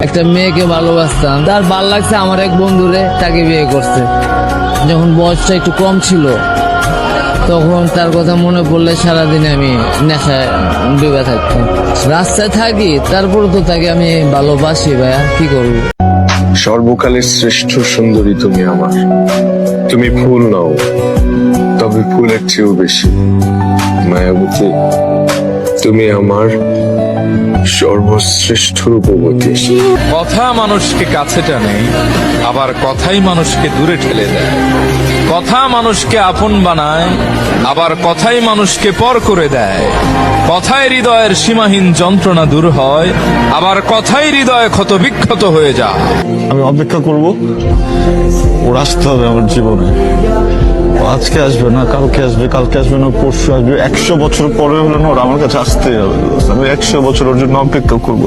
একটা মেয়েকে ভালোবাসতাম, তার ভাল লাগছে আমার এক বন্ধুরে, তাকে বিয়ে করছে। যখন বয়সটা একটু কম ছিল তখন তার কথা মনে পড়লে সারাদিন আমি নেশায় ডুবে থাকতাম। রাস্তায় থাকি তারপর তো তাকে আমি ভালোবাসি ভাইয়া, কি করবো। সর্বকালের শ্রেষ্ঠ সুন্দরী তুমি আমার। তুমি ফুল নাও, তবে ফুলের চেয়েও বেশি মায়াবতী। তুমি আমার সর্বশ্রেষ্ঠ রূপবতী। কথা মানুষকে কাছে টানে, আবার কথাই মানুষকে দূরে ঠেলে দেয়। কথা মানুষকে আপন বানায়, আবার কথাই মানুষকে পর করে দেয়। কথায় হৃদয়ের সীমাহীন যন্ত্রণা দূর হয়, আবার কথাই হৃদয় ক্ষত বিক্ষত হয়ে যায়। আমি অপেক্ষা করব, ওর আসতে হবে আমার জীবনে। ও আজকে আসবে না, কালকে আসবে, কালকে আসবে না, পরশু আসবে, 100 বছর পরে হলে না ওর আমার কাছে আসতেই হবে। আমি 100 বছর ওর জন্য অপেক্ষা করবো।